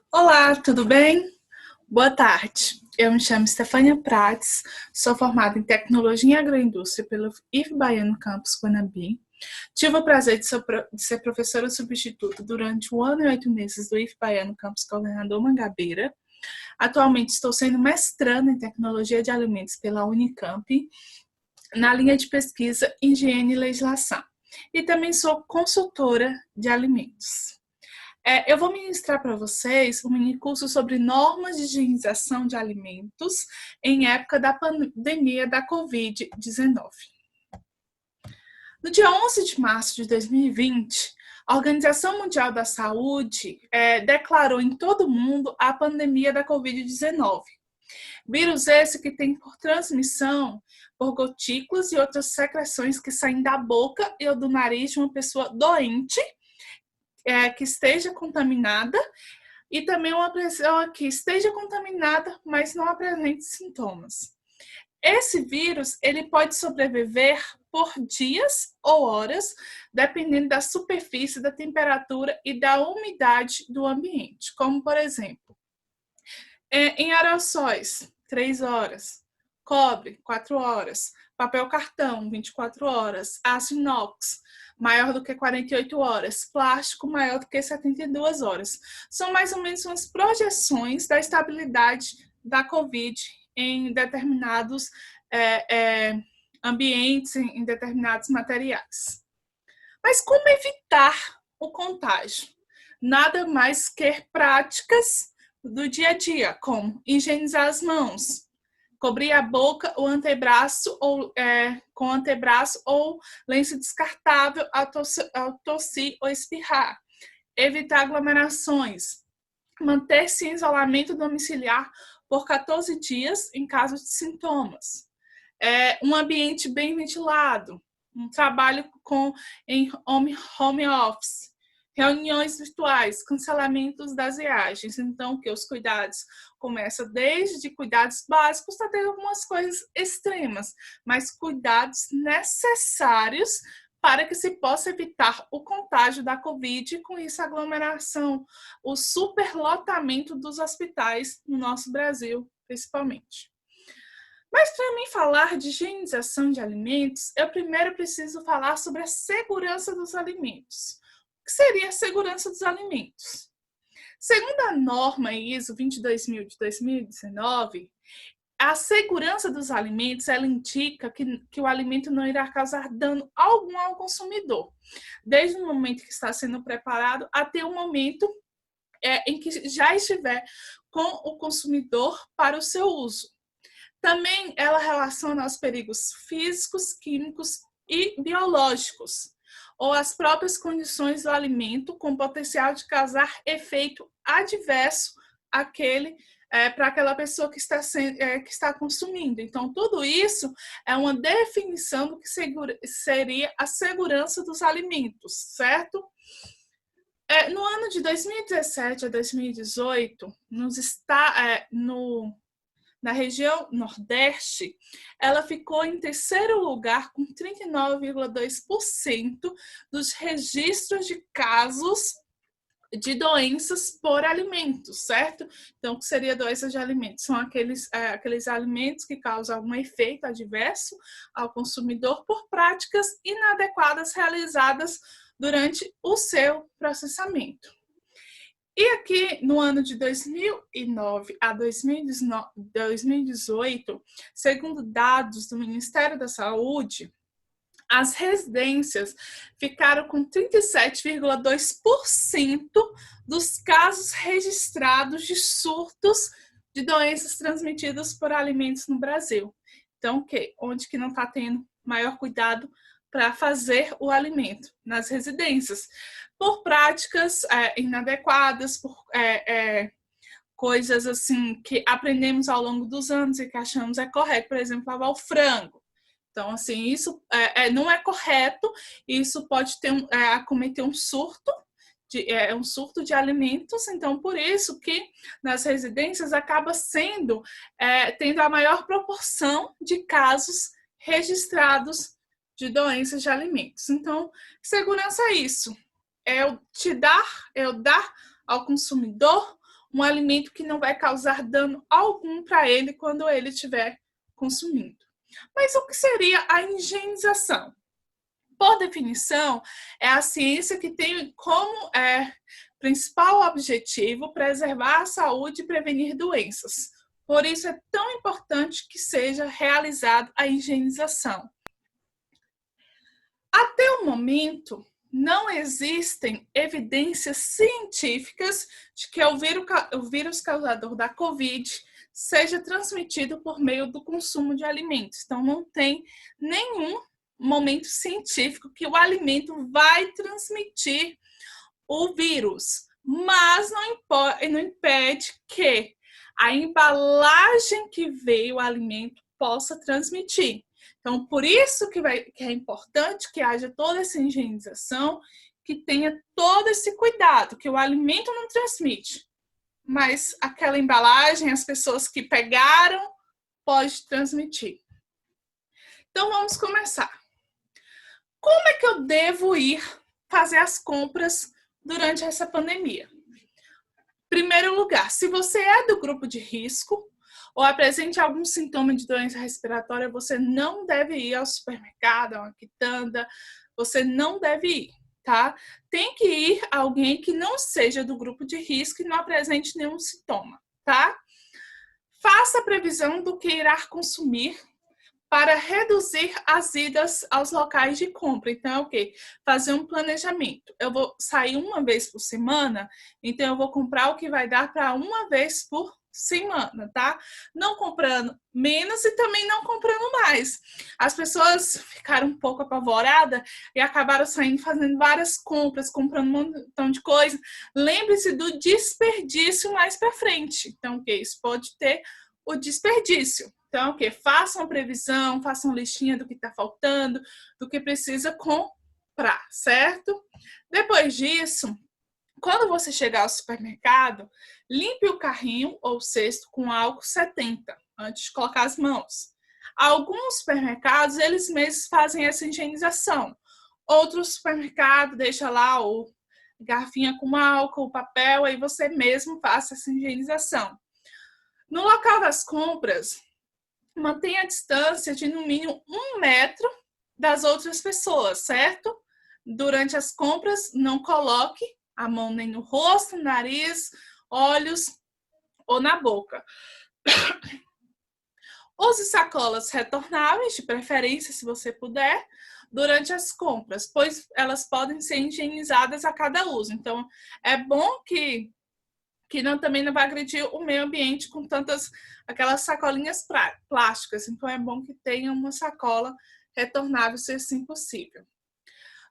Olá, tudo bem? Boa tarde. Eu me chamo Stefânia Prates, sou formada em Tecnologia e Agroindústria pelo IF Baiano Campus Guanabi. Tive o prazer de ser professora substituta durante 1 ano e 8 meses do IF Baiano Campus Governador Mangabeira. Atualmente estou sendo mestranda em Tecnologia de Alimentos pela Unicamp, na linha de pesquisa Higiene e Legislação. E também sou consultora de alimentos. Eu vou ministrar para vocês um mini curso sobre normas de higienização de alimentos em época da pandemia da Covid-19. No dia 11 de março de 2020, a Organização Mundial da Saúde declarou em todo o mundo a pandemia da Covid-19. Vírus esse que tem por transmissão por gotículas e outras secreções que saem da boca ou do nariz de uma pessoa doente que esteja contaminada e também uma pessoa que esteja contaminada, mas não apresente sintomas. Esse vírus ele pode sobreviver por dias ou horas, dependendo da superfície, da temperatura e da umidade do ambiente. Como, por exemplo, em aerossóis, 3 horas, cobre, 4 horas, papel cartão, 24 horas, aço inox, maior do que 48 horas, plástico maior do que 72 horas. São mais ou menos umas projeções da estabilidade da Covid em determinados ambientes, em determinados materiais. Mas como evitar o contágio? Nada mais que práticas do dia a dia, como higienizar as mãos, cobrir a boca, o antebraço com antebraço ou lenço descartável ao tossir ou espirrar. Evitar aglomerações. Manter-se em isolamento domiciliar por 14 dias em caso de sintomas. Um ambiente bem ventilado. Um trabalho em home office. Reuniões virtuais, cancelamentos das viagens. Então, que os cuidados começam desde cuidados básicos até algumas coisas extremas, mas cuidados necessários para que se possa evitar o contágio da Covid e, com isso, a aglomeração, o superlotamento dos hospitais no nosso Brasil, principalmente. Mas para mim falar de higienização de alimentos, eu primeiro preciso falar sobre a segurança dos alimentos. O que seria a segurança dos alimentos? Segundo a norma ISO 22000 de 2019, a segurança dos alimentos ela indica que o alimento não irá causar dano algum ao consumidor, desde o momento que está sendo preparado até o momento em que já estiver com o consumidor para o seu uso. Também ela relaciona os perigos físicos, químicos e biológicos, ou as próprias condições do alimento com potencial de causar efeito adverso para aquela pessoa que está consumindo. Então, tudo isso é uma definição do que seria a segurança dos alimentos, certo? No ano de 2017 a 2018, na região Nordeste, ela ficou em terceiro lugar com 39,2% dos registros de casos de doenças por alimentos, certo? Então, o que seria doenças de alimentos? São aqueles alimentos que causam algum efeito adverso ao consumidor por práticas inadequadas realizadas durante o seu processamento. E aqui, no ano de 2009 a 2018, segundo dados do Ministério da Saúde, as residências ficaram com 37,2% dos casos registrados de surtos de doenças transmitidas por alimentos no Brasil. Então, onde que não está tendo maior cuidado para fazer o alimento? Nas residências. Por práticas inadequadas, por coisas assim que aprendemos ao longo dos anos e que achamos correto, por exemplo, lavar o frango. Então, assim, isso não é correto, isso pode acometer um surto de alimentos, então por isso que nas residências acaba tendo a maior proporção de casos registrados de doenças de alimentos. Então, segurança é isso. É eu dar ao consumidor um alimento que não vai causar dano algum para ele quando ele estiver consumindo. Mas o que seria a higienização? Por definição, é a ciência que tem como principal objetivo preservar a saúde e prevenir doenças. Por isso é tão importante que seja realizada a higienização. Até o momento, não existem evidências científicas de que o vírus causador da Covid seja transmitido por meio do consumo de alimentos. Então, não tem nenhum momento científico que o alimento vai transmitir o vírus, mas não impede que a embalagem que veio o alimento possa transmitir. Então, por isso que é importante que haja toda essa higienização, que tenha todo esse cuidado, que o alimento não transmite, mas aquela embalagem, as pessoas que pegaram, pode transmitir. Então, vamos começar. Como é que eu devo ir fazer as compras durante essa pandemia? Primeiro lugar, se você é do grupo de risco ou apresente algum sintoma de doença respiratória, você não deve ir ao supermercado, a uma quitanda, você não deve ir, tá? Tem que ir alguém que não seja do grupo de risco e não apresente nenhum sintoma, tá? Faça a previsão do que irá consumir para reduzir as idas aos locais de compra. Então, é o quê? Fazer um planejamento. Eu vou sair uma vez por semana, então eu vou comprar o que vai dar para uma vez por semana, tá? Não comprando menos e também não comprando mais. As pessoas ficaram um pouco apavoradas e acabaram saindo fazendo várias compras, comprando um montão de coisa. Lembre-se do desperdício mais para frente. Então, o quê? Isso pode ter o desperdício. Então, o quê? Façam a previsão, façam listinha do que está faltando, do que precisa comprar, certo? Depois disso, quando você chegar ao supermercado, limpe o carrinho ou cesto com álcool 70 antes de colocar as mãos. Alguns supermercados, eles mesmos fazem essa higienização. Outros supermercados deixam lá o garrafinha com álcool, o papel, aí você mesmo faça essa higienização. No local das compras, mantenha a distância de no mínimo 1 metro das outras pessoas, certo? Durante as compras, não coloque a mão nem no rosto, nariz, olhos ou na boca. Use sacolas retornáveis, de preferência, se você puder, durante as compras, pois elas podem ser higienizadas a cada uso. Então, é bom que também não vai agredir o meio ambiente com tantas aquelas sacolinhas plásticas. Então, é bom que tenha uma sacola retornável, se assim possível.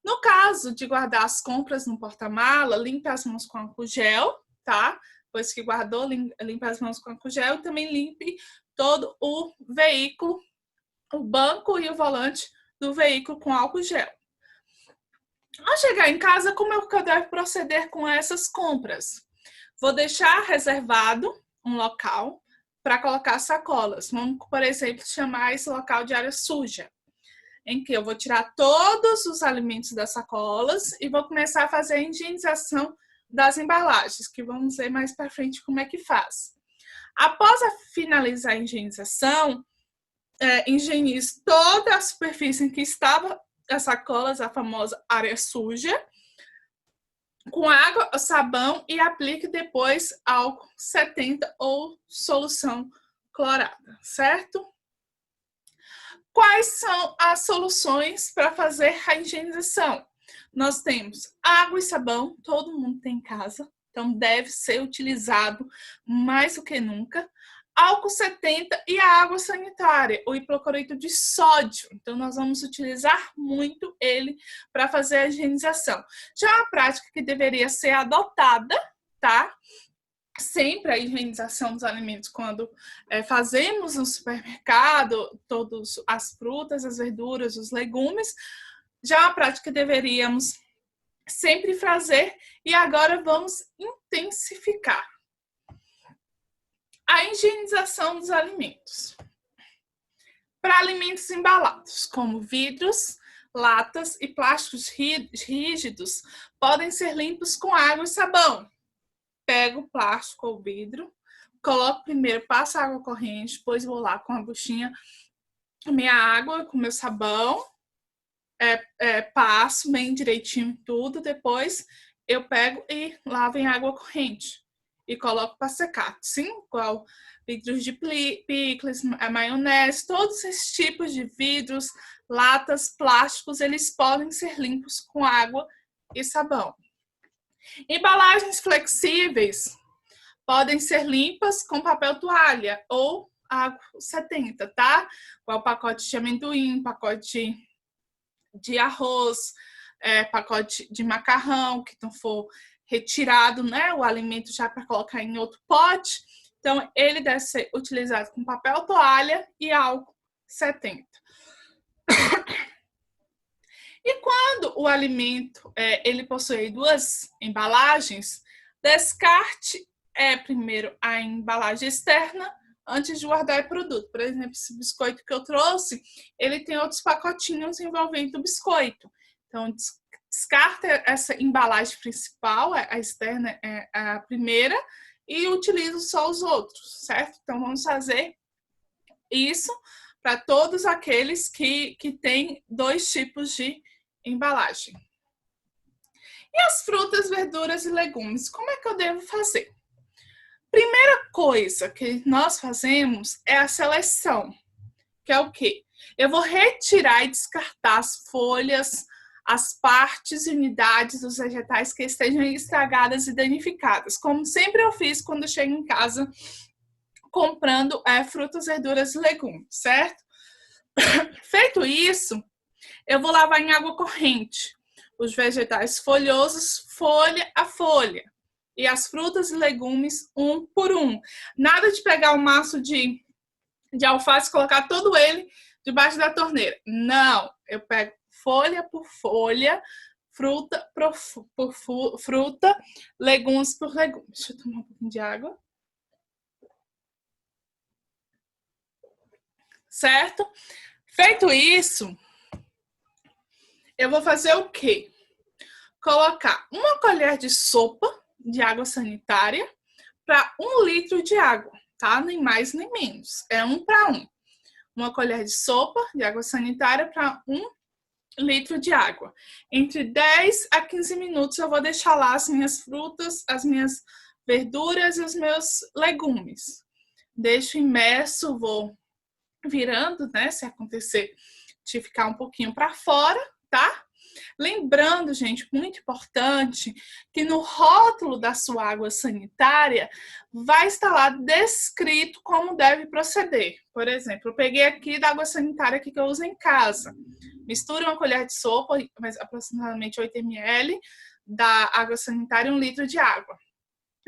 No caso de guardar as compras no porta-mala, limpe as mãos com álcool gel, tá? Depois que guardou, limpe as mãos com álcool gel e também limpe todo o veículo, o banco e o volante do veículo com álcool gel. Ao chegar em casa, como é que eu devo proceder com essas compras? Vou deixar reservado um local para colocar sacolas. Vamos, por exemplo, chamar esse local de área suja, em que eu vou tirar todos os alimentos das sacolas e vou começar a fazer a higienização das embalagens, que vamos ver mais para frente como é que faz. Após finalizar a higienização, higienize toda a superfície em que estava as sacolas, a famosa área suja, com água, sabão e aplique depois álcool 70 ou solução clorada, certo? Quais são as soluções para fazer a higienização? Nós temos água e sabão, todo mundo tem em casa, então deve ser utilizado mais do que nunca. Álcool 70 e a água sanitária, o hipocloreto de sódio. Então, nós vamos utilizar muito ele para fazer a higienização. Já uma prática que deveria ser adotada, tá? Sempre a higienização dos alimentos quando fazemos no supermercado, todas as frutas, as verduras, os legumes. Já uma prática que deveríamos sempre fazer e agora vamos intensificar. A higienização dos alimentos. Para alimentos embalados, como vidros, latas e plásticos rígidos, podem ser limpos com água e sabão. pego o plástico ou vidro, coloco primeiro, passo a água corrente, depois vou lá com a buchinha, minha água com meu sabão, passo bem direitinho tudo, depois eu pego e lavo em água corrente e coloco para secar, sim, igual vidros de picles, maionese, todos esses tipos de vidros, latas, plásticos, eles podem ser limpos com água e sabão. Embalagens flexíveis podem ser limpas com papel toalha ou água 70, tá? Igual pacote de amendoim, pacote de arroz, pacote de macarrão, que não for retirado, né, o alimento já para colocar em outro pote. Então, ele deve ser utilizado com papel toalha e álcool 70. E quando o alimento ele possui duas embalagens, descarte primeiro a embalagem externa antes de guardar o produto. Por exemplo, esse biscoito que eu trouxe, ele tem outros pacotinhos envolvendo o biscoito. Então, descarta essa embalagem principal, a externa é a primeira, e utilizo só os outros, certo? Então, vamos fazer isso para todos aqueles que têm dois tipos de embalagem. E as frutas, verduras e legumes, como é que eu devo fazer? Primeira coisa que nós fazemos é a seleção, que é o quê? Eu vou retirar e descartar as folhas, as partes e unidades dos vegetais que estejam estragadas e danificadas, como sempre eu fiz quando chego em casa comprando frutas, verduras e legumes, certo? Feito isso, eu vou lavar em água corrente os vegetais folhosos, folha a folha, e as frutas e legumes um por um. Nada de pegar um maço de alface e colocar todo ele debaixo da torneira. Não, eu pego folha por folha, fruta por fruta, legumes por legumes. Deixa eu tomar um pouquinho de água. Certo? Feito isso, eu vou fazer o quê? Colocar uma colher de sopa de água sanitária para 1 litro de água, tá? Nem mais nem menos. É 1 para 1. Uma colher de sopa de água sanitária para 1 litro de água. Entre 10 a 15 minutos eu vou deixar lá as minhas frutas, as minhas verduras e os meus legumes. Deixo imerso, vou virando, né? Se acontecer de ficar um pouquinho para fora, tá? Lembrando, gente, muito importante, que no rótulo da sua água sanitária vai estar lá descrito como deve proceder. Por exemplo, eu peguei aqui da água sanitária que eu uso em casa. Misture uma colher de sopa, aproximadamente 8 ml, da água sanitária e 1 litro de água.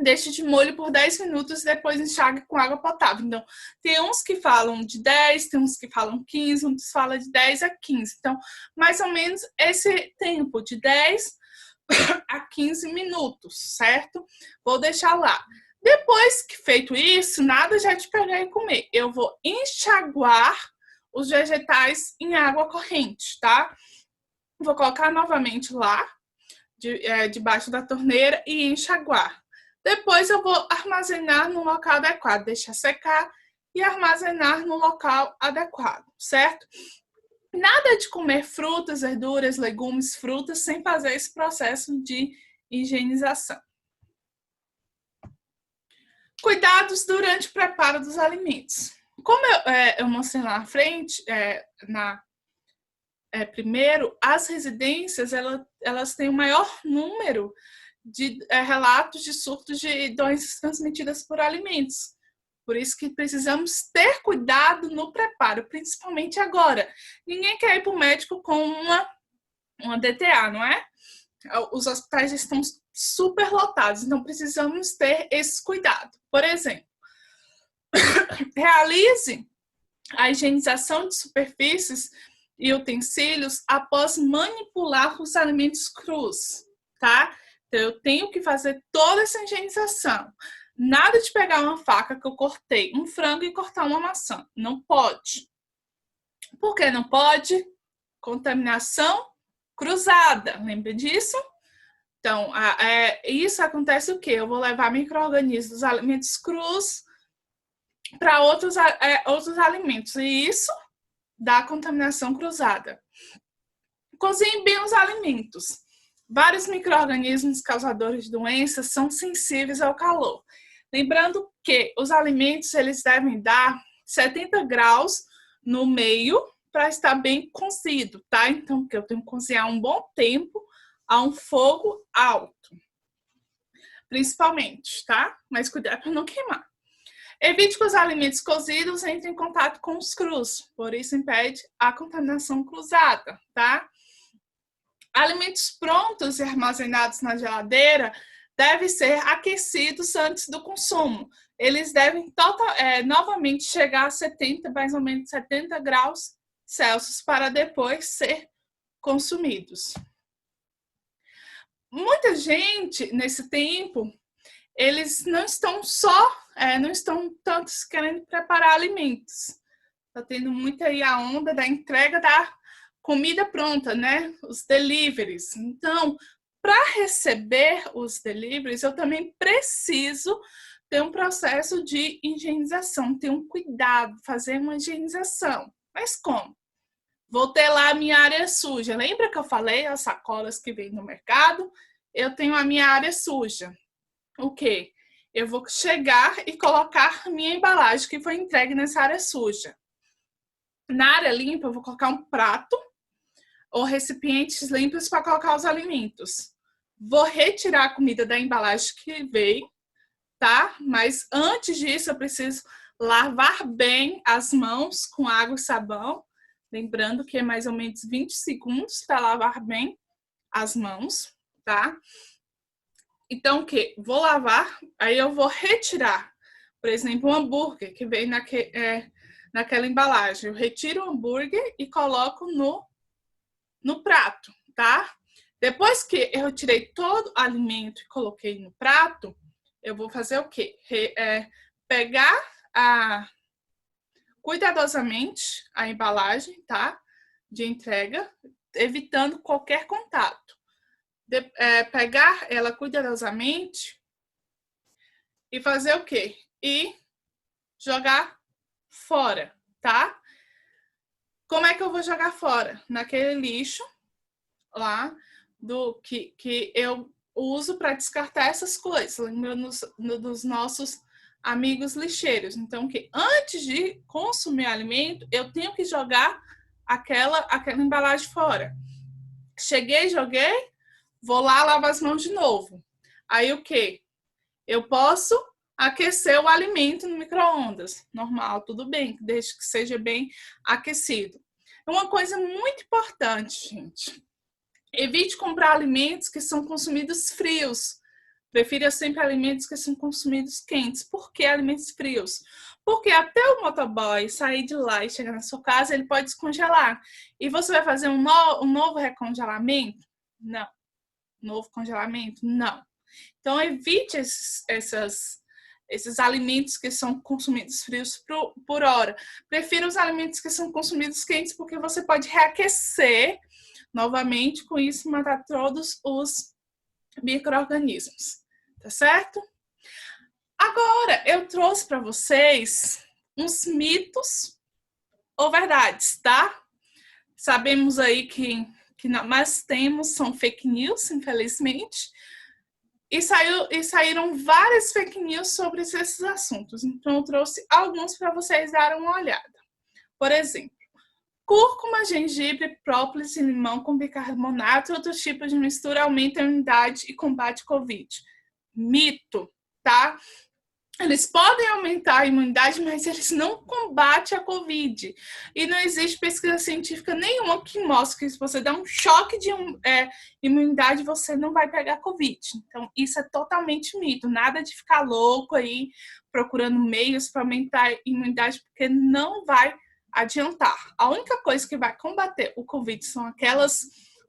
Deixe de molho por 10 minutos e depois enxague com água potável. Então, tem uns que falam de 10, tem uns que falam 15, uns falam de 10 a 15. Então, mais ou menos esse tempo, de 10 a 15 minutos, certo? Vou deixar lá. Depois que feito isso, nada já de pegar e comer. Eu vou enxaguar os vegetais em água corrente, tá? Vou colocar novamente lá, debaixo da torneira e enxaguar. Depois eu vou armazenar no local adequado, deixar secar e armazenar no local adequado, certo? Nada de comer frutas, verduras, legumes, frutas sem fazer esse processo de higienização. Cuidados durante o preparo dos alimentos. Como eu mostrei lá na frente, primeiro, as residências elas têm o maior número de relatos de surtos de doenças transmitidas por alimentos. Por isso que precisamos ter cuidado no preparo, principalmente agora. Ninguém quer ir para o médico com uma DTA, não é? Os hospitais estão super lotados, então precisamos ter esse cuidado. Por exemplo, realize a higienização de superfícies e utensílios após manipular os alimentos crus, tá? Então, eu tenho que fazer toda essa higienização. Nada de pegar uma faca que eu cortei um frango e cortar uma maçã. Não pode. Por que não pode? Contaminação cruzada. Lembra disso? Então, isso acontece o quê? Eu vou levar micro-organismos dos alimentos crus para outros alimentos, e isso dá contaminação cruzada. Cozinhe bem os alimentos. Vários micro-organismos causadores de doenças são sensíveis ao calor. Lembrando que os alimentos eles devem dar 70 graus no meio para estar bem cozido, tá? Então, eu tenho que cozinhar um bom tempo a um fogo alto, principalmente, tá? Mas cuidado para não queimar. Evite que os alimentos cozidos entrem em contato com os crus, por isso impede a contaminação cruzada, tá? Alimentos prontos e armazenados na geladeira devem ser aquecidos antes do consumo. Eles devem novamente chegar a 70, mais ou menos 70 graus Celsius para depois ser consumidos. Muita gente, nesse tempo, eles não estão não estão tanto querendo preparar alimentos. Está tendo muito aí a onda da entrega da comida pronta, né? Os deliveries. Então, para receber os deliveries, eu também preciso ter um processo de higienização, ter um cuidado, fazer uma higienização. Mas como? Vou ter lá a minha área suja. Lembra que eu falei as sacolas que vêm no mercado? Eu tenho a minha área suja. O quê? Eu vou chegar e colocar a minha embalagem que foi entregue nessa área suja. Na área limpa, eu vou colocar um prato ou recipientes limpos para colocar os alimentos. Vou retirar a comida da embalagem que veio, tá? Mas antes disso, eu preciso lavar bem as mãos com água e sabão. Lembrando que é mais ou menos 20 segundos para lavar bem as mãos, tá? Então, o que? Vou lavar, aí eu vou retirar, por exemplo, um hambúrguer que vem naquela embalagem. Eu retiro o hambúrguer e coloco no prato, tá? Depois que eu tirei todo o alimento e coloquei no prato, eu vou fazer o quê? Pegar cuidadosamente a embalagem, tá? De entrega, evitando qualquer contato. Pegar ela cuidadosamente e fazer o quê? E jogar fora, tá? Como é que eu vou jogar fora? Naquele lixo lá que eu uso para descartar essas coisas, lembrando dos nossos amigos lixeiros. Então, que antes de consumir alimento, eu tenho que jogar aquela embalagem fora. Cheguei, joguei, vou lá lavar as mãos de novo. Aí o que? Eu posso aquecer o alimento no micro-ondas. Normal, tudo bem, desde que seja bem aquecido. Uma coisa muito importante, gente. Evite comprar alimentos que são consumidos frios. Prefira sempre alimentos que são consumidos quentes. Por que alimentos frios? Porque até o motoboy sair de lá e chegar na sua casa, ele pode descongelar. E você vai fazer um novo recongelamento? Não. Novo congelamento? Não. Então, evite esses alimentos que são consumidos frios por hora. Prefira os alimentos que são consumidos quentes, porque você pode reaquecer novamente, com isso matar todos os micro-organismos. Tá certo? Agora, eu trouxe para vocês uns mitos ou verdades, tá? Sabemos aí que nós temos são fake news, infelizmente, e saíram várias fake news sobre esses assuntos. Então, eu trouxe alguns para vocês darem uma olhada. Por exemplo, cúrcuma, gengibre, própolis e limão com bicarbonato e outros tipos de mistura aumentam a imunidade e combate Covid. Mito, tá? Eles podem aumentar a imunidade, mas eles não combatem a Covid. E não existe pesquisa científica nenhuma que mostre que se você der um choque de imunidade, você não vai pegar Covid. Então, isso é totalmente mito. Nada de ficar louco aí, procurando meios para aumentar a imunidade, porque não vai adiantar. A única coisa que vai combater o Covid são aquelas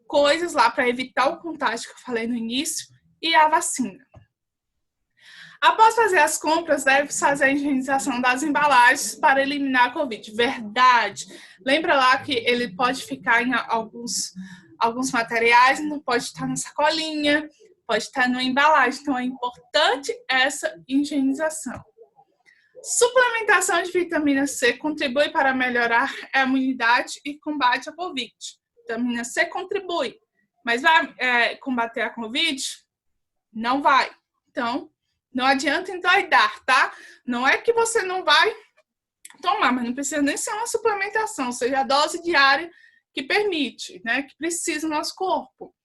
coisas lá para evitar o contágio que eu falei no início e a vacina. Após fazer as compras, deve fazer a higienização das embalagens para eliminar a Covid. Verdade. Lembra lá que ele pode ficar em alguns materiais, não pode estar na sacolinha, pode estar na embalagem. Então, é importante essa higienização. Suplementação de vitamina C contribui para melhorar a imunidade e combate à Covid. Vitamina C contribui, mas vai combater a Covid? Não vai. Então, não adianta endoidar, tá? Não é que você não vai tomar, mas não precisa nem ser uma suplementação, seja a dose diária que permite, né? Que precisa o nosso corpo.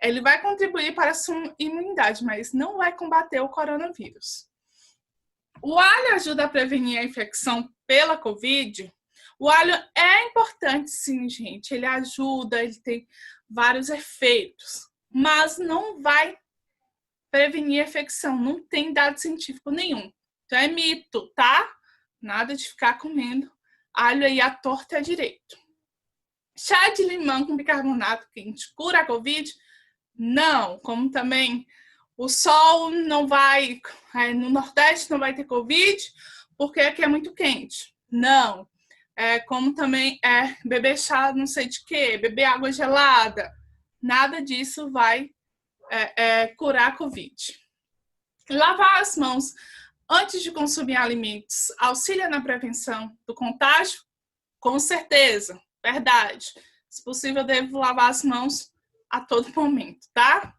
Ele vai contribuir para a sua imunidade, mas não vai combater o coronavírus. O alho ajuda a prevenir a infecção pela Covid. O alho é importante, sim, gente. Ele ajuda, ele tem vários efeitos, mas não vai prevenir a infecção. Não tem dado científico nenhum. Então é mito, tá? Nada de ficar comendo alho aí à torta e à direito. Chá de limão com bicarbonato quente cura a Covid? Não. Como também o sol não vai, no Nordeste não vai ter Covid, porque aqui é muito quente. Não. Como também beber chá não sei de quê, beber água gelada. Nada disso vai curar a Covid. Lavar as mãos antes de consumir alimentos auxilia na prevenção do contágio? Com certeza, verdade. Se possível, devo lavar as mãos a todo momento, tá?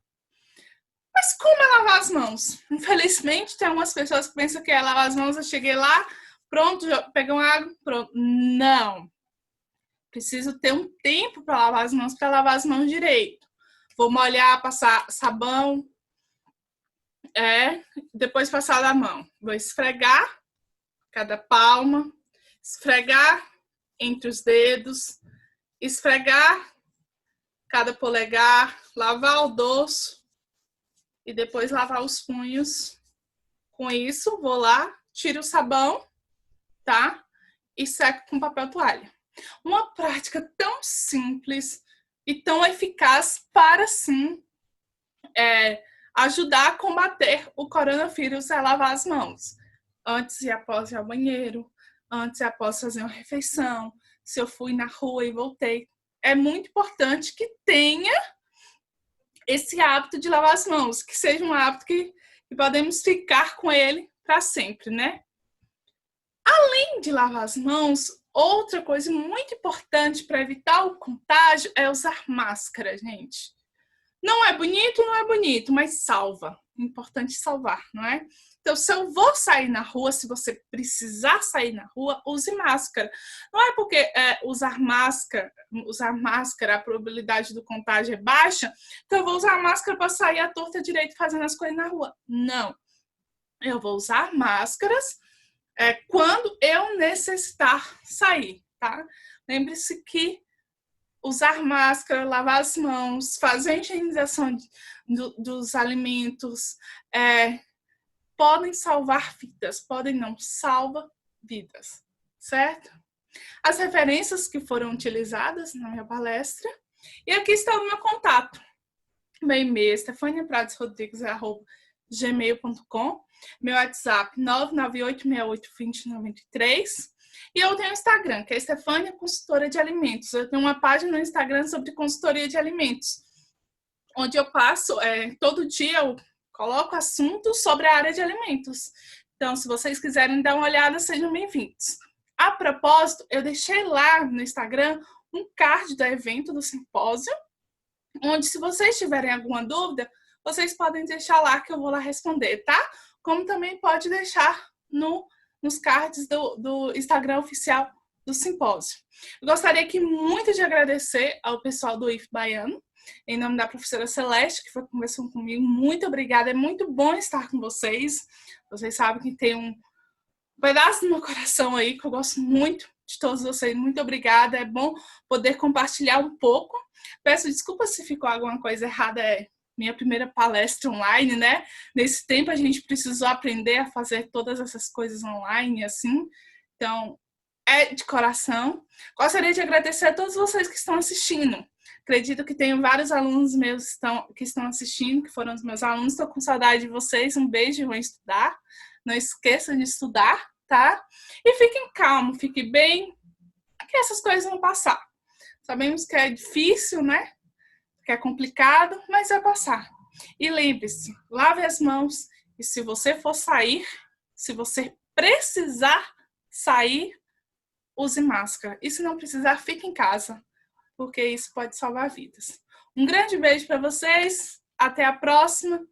Mas como é lavar as mãos? Infelizmente, tem algumas pessoas que pensam que é lavar as mãos, eu cheguei lá, pronto, já peguei uma água, pronto. Não. Preciso ter um tempo para lavar as mãos, para lavar as mãos direito. Vou molhar, passar sabão, depois passar a mão. Vou esfregar cada palma, esfregar entre os dedos, esfregar cada polegar, lavar o dorso e depois lavar os punhos. Com isso, vou lá, tiro o sabão, tá? E seco com papel toalha. Uma prática tão simples e tão eficaz para, sim, ajudar a combater o coronavírus é lavar as mãos. Antes e após ir ao banheiro, antes e após fazer uma refeição, se eu fui na rua e voltei. É muito importante que tenha esse hábito de lavar as mãos, que seja um hábito que podemos ficar com ele para sempre, né? Além de lavar as mãos, outra coisa muito importante para evitar o contágio é usar máscara, gente. Não é bonito, mas salva. Importante salvar, não é? Então, se eu vou sair na rua, se você precisar sair na rua, use máscara. Não é porque usar máscara, a probabilidade do contágio é baixa, então eu vou usar máscara para sair à torta direito fazendo as coisas na rua. Não. Eu vou usar máscaras quando eu necessitar sair, tá? Lembre-se que usar máscara, lavar as mãos, fazer a higienização dos alimentos, podem salvar vidas, podem não salvar vidas, certo? As referências que foram utilizadas na minha palestra, e aqui está o meu contato. Meu e-mail é stefaniapradsrodrigues@gmail.com, meu WhatsApp 998682093, e eu tenho um Instagram, que é Stefania Consultora de Alimentos. Eu tenho uma página no Instagram sobre consultoria de alimentos, onde eu passo, todo dia eu coloco assuntos sobre a área de alimentos. Então, se vocês quiserem dar uma olhada, sejam bem-vindos. A propósito, eu deixei lá no Instagram um card do evento do simpósio, onde, se vocês tiverem alguma dúvida, vocês podem deixar lá que eu vou lá responder, tá? Como também pode deixar nos cards do Instagram oficial do simpósio. Eu gostaria muito de agradecer ao pessoal do IF Baiano, em nome da professora Celeste, que foi conversando comigo. Muito obrigada, é muito bom estar com vocês. Vocês sabem que tem um pedaço do meu coração aí, que eu gosto muito de todos vocês. Muito obrigada, é bom poder compartilhar um pouco. Peço desculpa se ficou alguma coisa errada, minha primeira palestra online, né? Nesse tempo a gente precisou aprender a fazer todas essas coisas online, assim. Então, de coração. Gostaria de agradecer a todos vocês que estão assistindo. Acredito que tenho vários alunos meus que estão assistindo, que foram os meus alunos. Estou com saudade de vocês. Um beijo e vão estudar. Não esqueçam de estudar, tá? E fiquem calmos, fiquem bem, que essas coisas vão passar. Sabemos que é difícil, né? Que é complicado, mas vai passar. E lembre-se, lave as mãos e se você for sair, se você precisar sair, use máscara. E se não precisar, fique em casa, porque isso pode salvar vidas. Um grande beijo para vocês, até a próxima